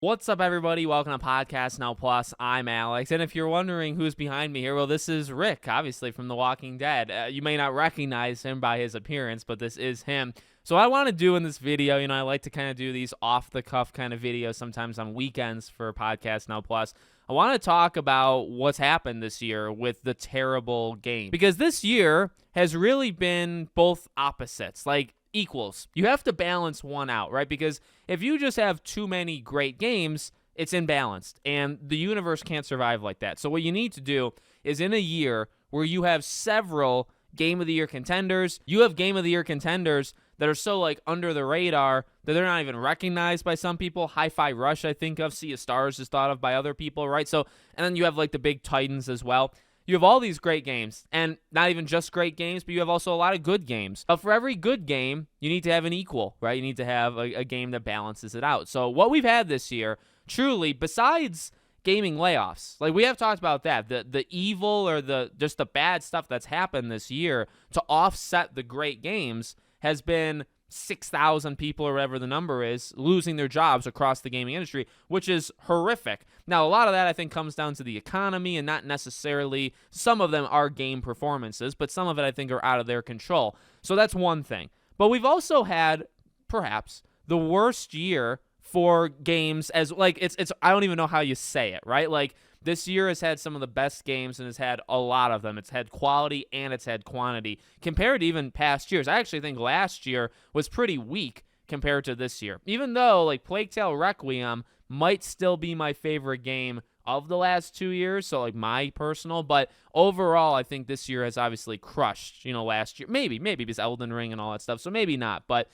What's up, everybody? Welcome to Podcast Now Plus. I'm Alex, and if you're wondering who's behind me here, well, this is Rick, obviously from The Walking Dead. You may not recognize him by his appearance, but this is him. So what I want to do in this video, I like to kind of do these off-the-cuff kind of videos sometimes on weekends for Podcast Now Plus. I want to talk about what's happened this year with the terrible game, because this year has really been both opposites, like equals. You have to balance one out, right? Because if you just have too many great games, it's imbalanced, and the universe can't survive like that. So what you need to do is, in a year where you have several Game of the Year contenders, you have Game of the Year contenders that are so like under the radar that they're not even recognized by some people. Hi-Fi Rush, I think of. Sea of Stars is thought of by other people, right? So, and then you have like the big titans as well. You have all these great games, and not even just great games, but you have also a lot of good games. But for every good game, you need to have an equal, right? You need to have a game that balances it out. So what we've had this year, truly, besides gaming layoffs, like we have talked about that, the evil or just the bad stuff that's happened this year to offset the great games has been 6,000 people or whatever the number is losing their jobs across the gaming industry, which is horrific. Now, a lot of that I think comes down to the economy and not necessarily, some of them are game performances, but some of it I think are out of their control. So that's one thing. But we've also had perhaps the worst year for games, as like it's I don't even know how you say it, right? Like this year has had some of the best games and has had a lot of them. It's had quality and it's had quantity compared to even past years. I actually think last year was pretty weak compared to this year. Even though like Plague Tale Requiem might still be my favorite game of the last 2 years, so like my personal, but overall I think this year has obviously crushed, last year. Maybe because Elden Ring and all that stuff, so maybe not. But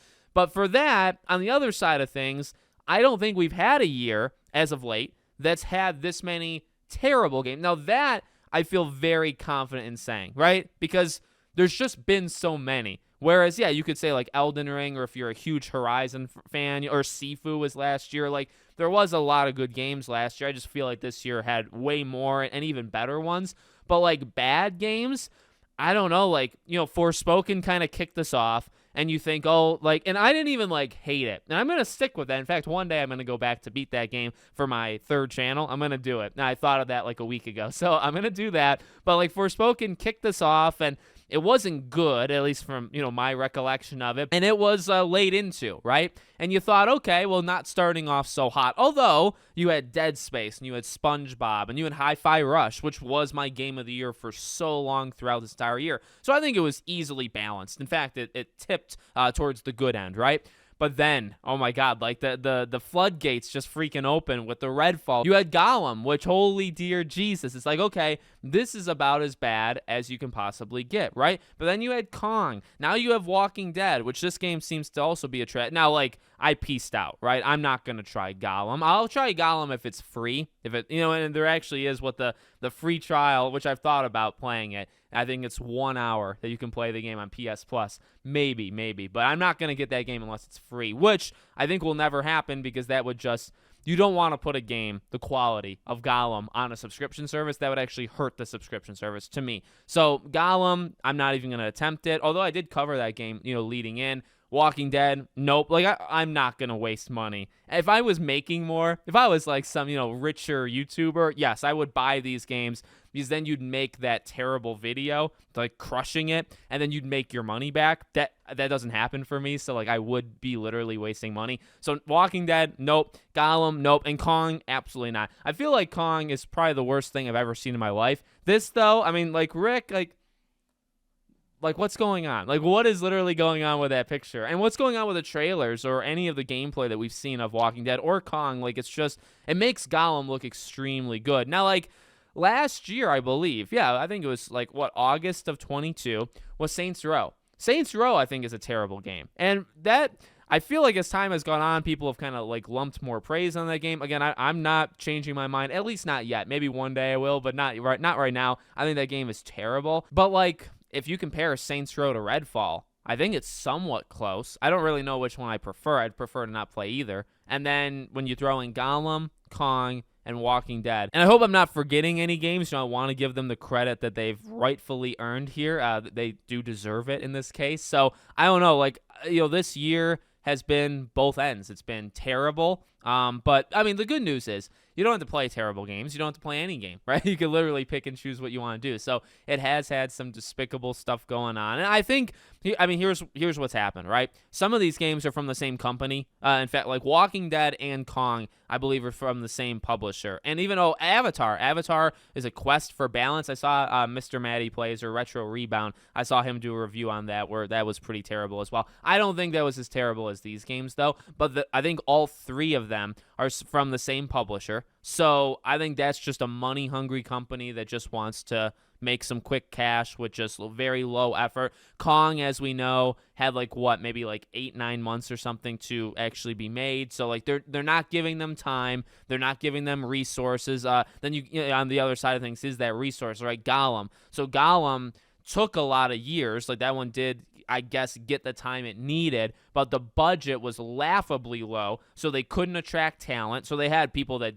for that, on the other side of things, I don't think we've had a year as of late that's had this many terrible games. Now that I feel very confident in saying, right? Because there's just been so many. Whereas, yeah, you could say like Elden Ring, or if you're a huge Horizon fan, or Sifu was last year. Like there was a lot of good games last year. I just feel like this year had way more and even better ones. But like bad games, I don't know, like, Forspoken kind of kicked us off, and you think, oh, like, and I didn't even, like, hate it. And I'm going to stick with that. In fact, one day I'm going to go back to beat that game for my third channel. I'm going to do it. Now, I thought of that, like, a week ago, so I'm going to do that. But, like, Forspoken kicked us off, and it wasn't good, at least from, my recollection of it. And it was late into, right? And you thought, okay, well, not starting off so hot. Although you had Dead Space and you had SpongeBob and you had Hi-Fi Rush, which was my game of the year for so long throughout this entire year. So I think it was easily balanced. In fact, it tipped towards the good end, right? But then, oh my God, like the floodgates just freaking open with the Redfall. You had Gollum, which, holy dear Jesus, it's like, okay, this is about as bad as you can possibly get, right? But then you had Kong. Now you have Walking Dead, which this game seems to also be a threat. Now, like, I pieced out, right? I'm not going to try Gollum. I'll try Gollum if it's free. If it, and there actually is what the free trial, which I've thought about playing it. I think it's 1 hour that you can play the game on PS Plus. Maybe. But I'm not going to get that game unless it's free, which I think will never happen, because that would just, you don't want to put a game, the quality of Gollum, on a subscription service. That would actually hurt the subscription service to me. So Gollum, I'm not even going to attempt it, although I did cover that game, leading in. Walking Dead, nope. Like, I'm not going to waste money. If I was making more, if I was like some, richer YouTuber, yes, I would buy these games, because then you'd make that terrible video, like crushing it, and then you'd make your money back. That doesn't happen for me, so like I would be literally wasting money. So Walking Dead, nope. Gollum, nope. And Kong, absolutely not. I feel like Kong is probably the worst thing I've ever seen in my life. This, though, I mean, like, Rick, like, what's going on? Like, what is literally going on with that picture? And what's going on with the trailers or any of the gameplay that we've seen of Walking Dead or Kong? Like, it's just, it makes Gollum look extremely good. Now, like, last year, I believe, yeah, I think it was, like, August of 22, was Saints Row. Saints Row, I think, is a terrible game. And that, I feel like as time has gone on, people have kind of, like, lumped more praise on that game. Again, I'm not changing my mind, at least not yet. Maybe one day I will, but not right now. I think that game is terrible. But, like, if you compare Saints Row to Redfall, I think it's somewhat close. I don't really know which one I prefer. I'd prefer to not play either. And then when you throw in Gollum, Kong, and Walking Dead. And I hope I'm not forgetting any games. I want to give them the credit that they've rightfully earned here. They do deserve it in this case. So I don't know, like, this year has been both ends. It's been terrible But I mean, the good news is you don't have to play terrible games. You don't have to play any game, right? You can literally pick and choose what you want to do. So it has had some despicable stuff going on. And I think, I mean, here's what's happened, right? Some of these games are from the same company. In fact, like Walking Dead and Kong, I believe, are from the same publisher. And even though Avatar is a quest for balance. I saw Mr. Matty Plays or Retro Rebound. I saw him do a review on that where that was pretty terrible as well. I don't think that was as terrible as these games, though. But I think all three of them are from the same publisher. So I think that's just a money-hungry company that just wants to make some quick cash with just very low effort. Kong, as we know, had maybe 8-9 months or something to actually be made. So they're not giving them time. They're not giving them resources. Then you on the other side of things is that resource, right? Gollum. So Gollum took a lot of years. Like that one did, I guess, get the time it needed, but the budget was laughably low, so they couldn't attract talent. So they had people that,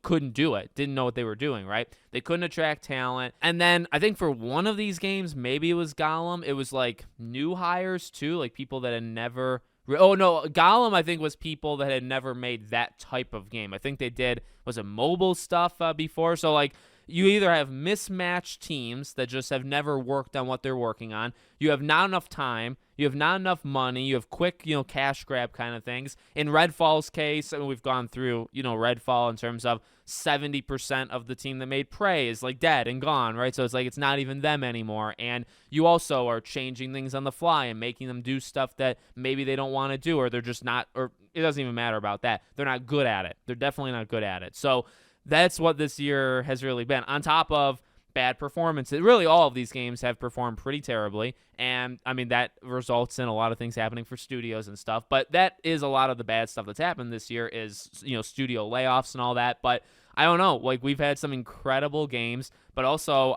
couldn't do it, didn't know what they were doing, right? They couldn't attract talent. And then I think for one of these games, maybe it was Gollum, it was new hires too, like people that had never... Oh, no, Gollum, I think, was people that had never made that type of game. I think they did, was it mobile stuff before? So, you either have mismatched teams that just have never worked on what they're working on. You have not enough time. You have not enough money. You have quick, cash grab kind of things. In Redfall's case, I mean, we've gone through, Redfall in terms of 70% of the team that made Prey is dead and gone, right? So it's not even them anymore. And you also are changing things on the fly and making them do stuff that maybe they don't want to do, or they're just not, or it doesn't even matter about that. They're not good at it. They're definitely not good at it. So that's what this year has really been. On top of bad performances, really all of these games have performed pretty terribly. And, I mean, that results in a lot of things happening for studios and stuff. But that is a lot of the bad stuff that's happened this year is, studio layoffs and all that. But I don't know. We've had some incredible games. But also,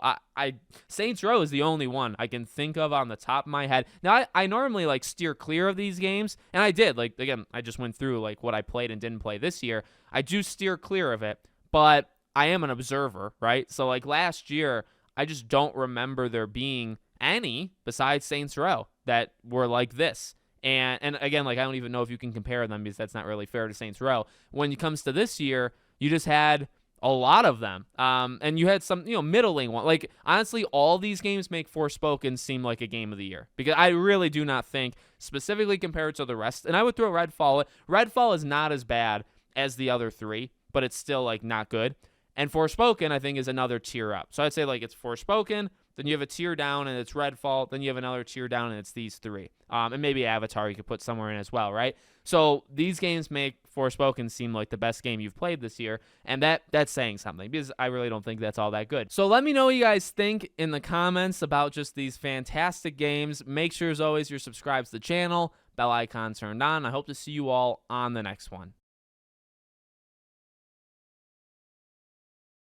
Saints Row is the only one I can think of on the top of my head. Now, I normally, steer clear of these games. And I did. Again, I just went through, what I played and didn't play this year. I do steer clear of it. But I am an observer, right? So last year, I just don't remember there being any besides Saints Row that were like this. And again, I don't even know if you can compare them because that's not really fair to Saints Row. When it comes to this year, you just had a lot of them. And you had some, middling one. Honestly, all these games make Forspoken seem like a game of the year because I really do not think, specifically compared to the rest, and I would throw Redfall. Redfall is not as bad as the other three, but it's still not good. And Forspoken, I think, is another tier up. So I'd say it's Forspoken, then you have a tier down and it's Redfall, then you have another tier down and it's these three. And maybe Avatar you could put somewhere in as well, right? So these games make Forspoken seem like the best game you've played this year, and that's saying something because I really don't think that's all that good. So let me know what you guys think in the comments about just these fantastic games. Make sure, as always, you're subscribed to the channel, bell icon turned on. I hope to see you all on the next one.